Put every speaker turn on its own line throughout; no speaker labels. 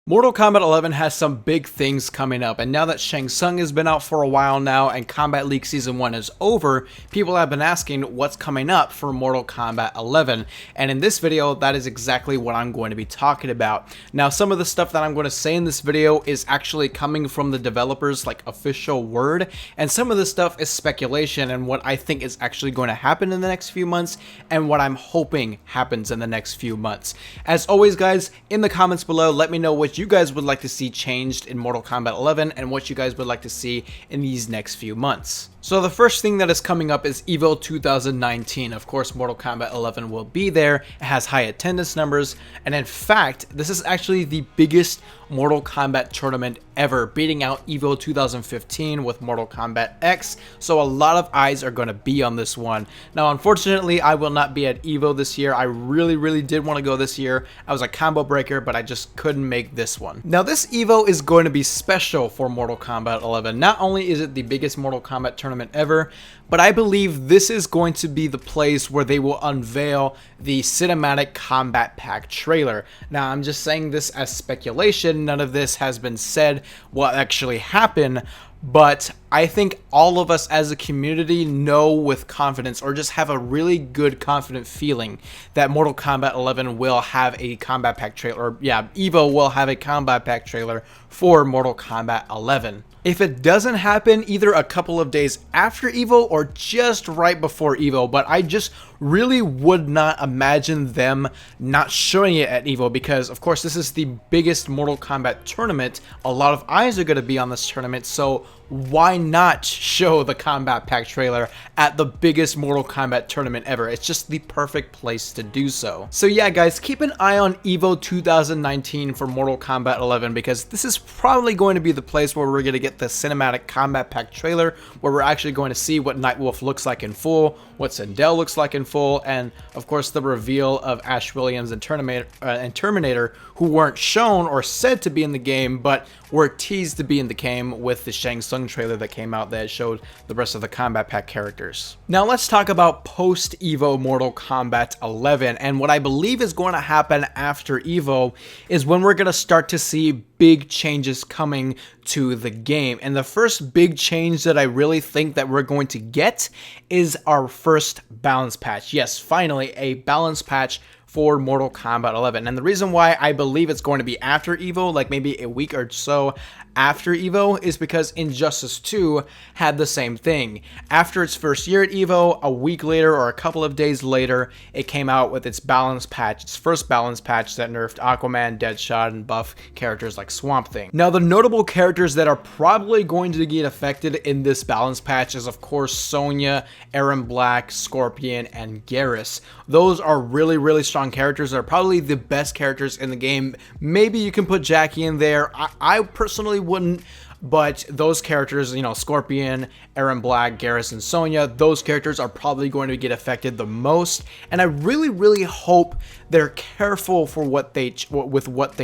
Mortal Kombat 11 has some big things coming up, and now that Shang Tsung has been out for a while now and Combat League Season 1 is over, people have been asking what's coming up for Mortal Kombat 11, and in this video, that is exactly what I'm going to be talking about. Now, some of the stuff that I'm going to say in this video is actually coming from the developers' official word, and some of the stuff is speculation and what I think is actually going to happen in the next few months, and what I'm hoping happens in the next few months. As always, guys, in the comments below, let me know what you guys would like to see changed in Mortal Kombat 11 and what you guys would like to see in these next few months. So the first thing that is coming up is EVO 2019. Of course, Mortal Kombat 11 will be there. It has high attendance numbers, and in fact, this is actually the biggest Mortal Kombat tournament ever, beating out EVO 2015 with Mortal Kombat X, so a lot of eyes are going to be on this one. Now, unfortunately, I will not be at EVO this year. I really did want to go this year. I was a combo breaker, but I just couldn't make this one. Now, this EVO is going to be special for Mortal Kombat 11. Not only is it the biggest Mortal Kombat tournament ever, but I believe this is going to be the place where they will unveil the cinematic Kombat Pack trailer. Now, I'm just saying this as speculation. None of this has been said what actually happened, but I think all of us as a community know with confidence, or just have a really good confident feeling, that Mortal Kombat 11 will have a Kombat Pack trailer, or yeah, EVO will have a Kombat Pack trailer for Mortal Kombat 11. If it doesn't happen either a couple of days after EVO or just right before EVO, but I just really would not imagine them not showing it at EVO, because of course this is the biggest Mortal Kombat tournament. A lot of eyes are going to be on this tournament, so why not show the Kombat Pack trailer at the biggest Mortal Kombat tournament ever? It's just the perfect place to do so. So yeah, guys, keep an eye on EVO 2019 for Mortal Kombat 11, because this is probably going to be the place where we're going to get the cinematic Kombat Pack trailer, where we're actually going to see what Nightwolf looks like in full, what Sindel looks like in full, and of course the reveal of Ash Williams and Terminator, who weren't shown or said to be in the game, but were teased to be in the game with the Shang Tsung trailer that came out that showed the rest of the Kombat Pack characters. Now let's talk about post-EVO Mortal Kombat 11, and what I believe is going to happen after EVO is when we're going to start to see big changes coming to the game. And the first big change that I really think that we're going to get is our first balance patch. Yes, finally a balance patch for Mortal Kombat 11. And the reason why I believe it's going to be after EVO, like maybe a week or so after EVO, is because Injustice 2 had the same thing. After its first year at EVO, a week later or a couple of days later, it came out with its balance patch, its first balance patch that nerfed Aquaman, Deadshot, and buff characters like Swamp Thing. Now, the notable characters that are probably going to get affected in this balance patch is, of course, Sonya, Aaron Black, Scorpion, and Garrus. Those are really strong characters. They're probably the best characters in the game. Maybe you can put Jackie in there. I personally wouldn't, but those characters, you know, Scorpion, Aaron Black, Garrus, and Sonya, those characters are probably going to get affected the most, and I really hope they're careful for what they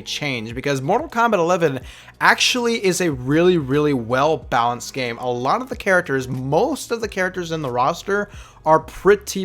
change, because Mortal Kombat 11 actually is a really well balanced game. A lot of the characters, most of the characters in the roster are pretty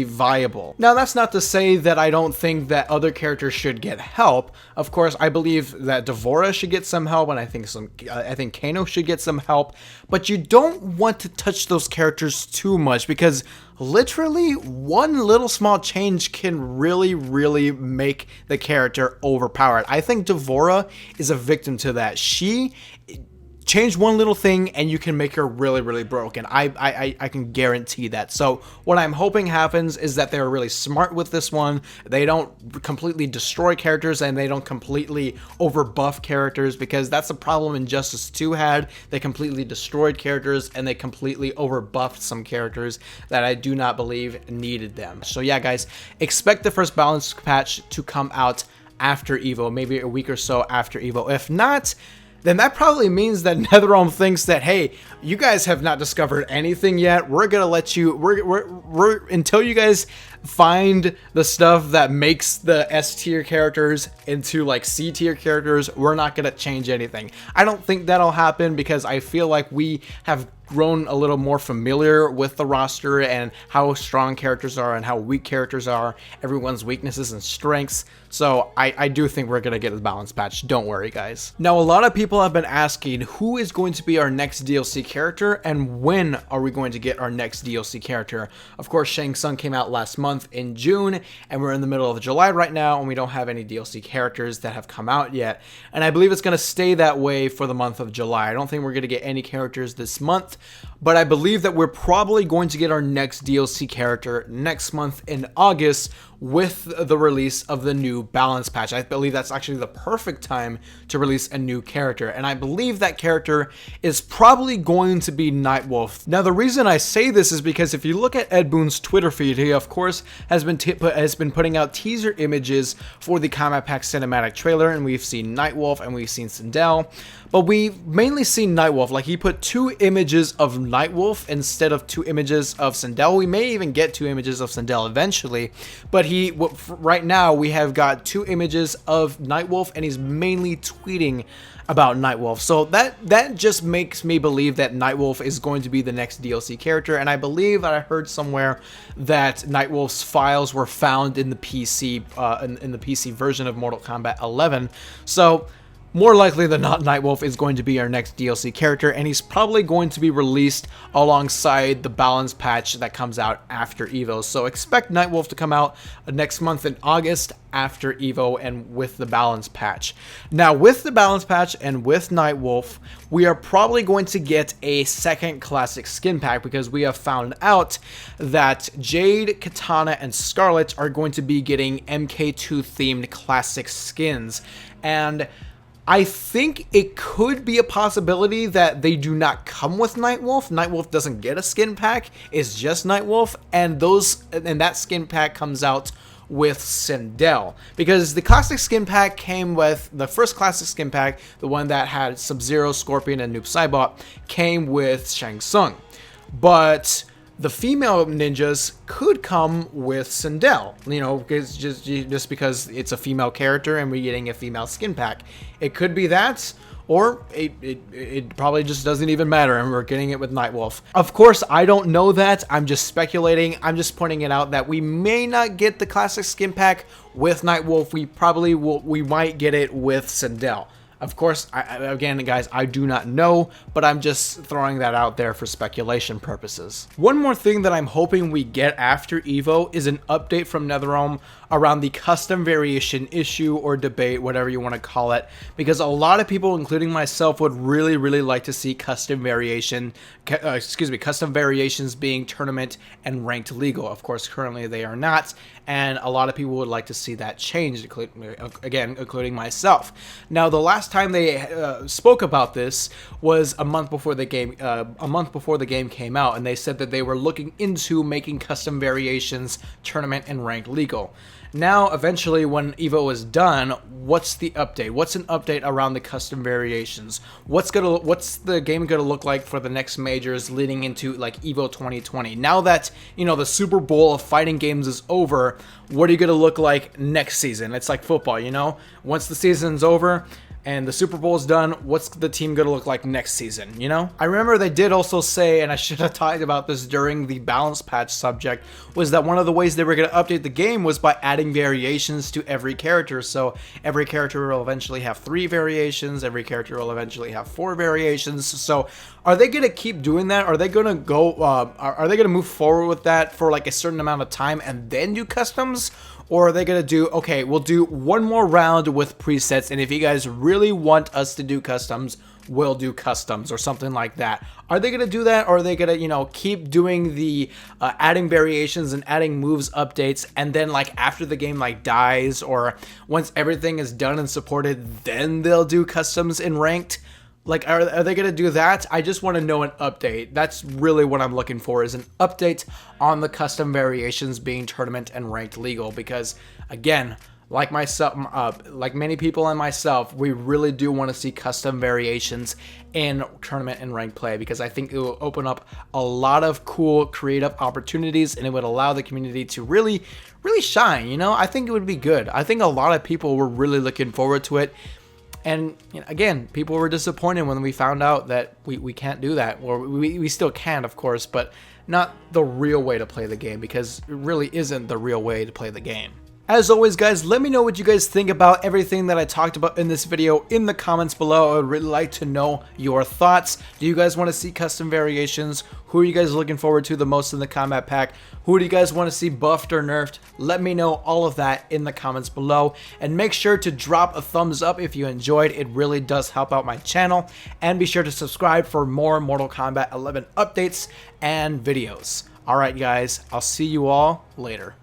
viable. Now, that's not to say that I don't think that other characters should get help. Of course, I believe that D'Vorah should get some help, and I think Kano should get some help, but you don't want to touch those characters too much, because literally one little small change can really make the character overpowered. I think D'Vorah is a victim to that. She change one little thing and you can make her really broken. I can guarantee that. So what I'm hoping happens is that they're really smart with this one. They don't completely destroy characters, and they don't completely overbuff characters, because that's the problem Injustice 2 had. They completely destroyed characters, and they completely overbuffed some characters that I do not believe needed them. So yeah, guys, expect the first balance patch to come out after EVO, maybe a week or so after EVO. If not, then that probably means that NetherRealm thinks that, hey, you guys have not discovered anything yet. We're gonna let you, we're until you guys find the stuff that makes the S tier characters into like C tier characters, we're not gonna change anything. I don't think that'll happen, because I feel like we have grown a little more familiar with the roster and how strong characters are and how weak characters are, everyone's weaknesses and strengths. So I do think we're going to get a balance patch. Don't worry, guys. Now, a lot of people have been asking who is going to be our next DLC character and when are we going to get our next DLC character. Of course, Shang Tsung came out last month in June, and we're in the middle of July right now, and we don't have any DLC characters that have come out yet. And I believe it's going to stay that way for the month of July. I don't think we're going to get any characters this month, but I believe that we're probably going to get our next DLC character next month in August with the release of the new balance patch. I believe that's actually the perfect time to release a new character, and I believe that character is probably going to be Nightwolf. Now, the reason I say this is because if you look at Ed Boon's Twitter feed, he of course has been putting out teaser images for the Kombat Pack cinematic trailer, and we've seen Nightwolf and we've seen Sindel, but we've mainly seen Nightwolf. Like, he put 2 images of Nightwolf instead of 2 images of Sindel. We may even get 2 images of Sindel eventually, but right now we have got 2 images of Nightwolf, and he's mainly tweeting about Nightwolf. So that just makes me believe that Nightwolf is going to be the next DLC character, and I believe that I heard somewhere that Nightwolf's files were found in the PC in the PC version of Mortal Kombat 11. So more likely than not, Nightwolf is going to be our next DLC character, and he's probably going to be released alongside the balance patch that comes out after EVO. So expect Nightwolf to come out next month in August after EVO and with the balance patch. Now, with the balance patch and with Nightwolf, we are probably going to get a second classic skin pack, because we have found out that Jade, Katana, and Scarlet are going to be getting MK2 themed classic skins. And I think it could be a possibility that they do not come with Nightwolf. Nightwolf doesn't get a skin pack. It's just Nightwolf, and that skin pack comes out with Sindel, because the classic skin pack came with the first classic skin pack, the one that had Sub-Zero, Scorpion, and Noob Saibot, came with Shang Tsung, but the female ninjas could come with Sindel, you know, just because it's a female character and we're getting a female skin pack. It could be that, or it probably just doesn't even matter and we're getting it with Nightwolf. Of course, I don't know that. I'm just speculating. I'm just pointing it out that we may not get the classic skin pack with Nightwolf. We might get it with Sindel. Of course, again, guys, I do not know, but I'm just throwing that out there for speculation purposes. One more thing that I'm hoping we get after EVO is an update from NetherRealm around the custom variation issue or debate, whatever you want to call it, because a lot of people, including myself, would really like to see custom variations being tournament and ranked legal. Of course, currently they are not, and a lot of people would like to see that changed, including myself. Now, the last time they spoke about this was a month before the game came out, and they said that they were looking into making custom variations tournament and ranked legal. Now, eventually, when EVO is done, what's the update? What's an update around the custom variations? What's the game gonna look like for the next majors leading into like EVO 2020? Now that, you know, the Super Bowl of fighting games is over, what are you gonna look like next season? It's like football, you know? Once the season's over and the Super Bowl's done, what's the team gonna look like next season, you know? I remember they did also say, and I should have talked about this during the balance patch subject, was that one of the ways they were gonna update the game was by adding variations to every character. So every character will eventually have 3 variations, every character will eventually have 4 variations. So are they gonna keep doing that? Are they gonna are they gonna move forward with that for like a certain amount of time and then do customs? Or are they going to do, okay, we'll do one more round with presets, and if you guys really want us to do customs, we'll do customs, or something like that. Are they going to do that, or are they going to, you know, keep doing the adding variations and adding moves updates, and then like after the game like dies, or once everything is done and supported, then they'll do customs in ranked? Like, are they going to do that? I just want to know an update. That's really what I'm looking for, is an update on the custom variations being tournament and ranked legal. Because, again, like myself, like many people and myself, we really do want to see custom variations in tournament and ranked play, because I think it will open up a lot of cool creative opportunities, and it would allow the community to really shine, you know? I think it would be good. I think a lot of people were really looking forward to it. And you know, again, people were disappointed when we found out that we can't do that. Or we still can, of course, but not the real way to play the game, because it really isn't the real way to play the game. As always, guys, let me know what you guys think about everything that I talked about in this video in the comments below. I would really like to know your thoughts. Do you guys want to see custom variations? Who are you guys looking forward to the most in the Kombat Pack? Who do you guys want to see buffed or nerfed? Let me know all of that in the comments below. And make sure to drop a thumbs up if you enjoyed. It really does help out my channel. And be sure to subscribe for more Mortal Kombat 11 updates and videos. Alright, guys, I'll see you all later.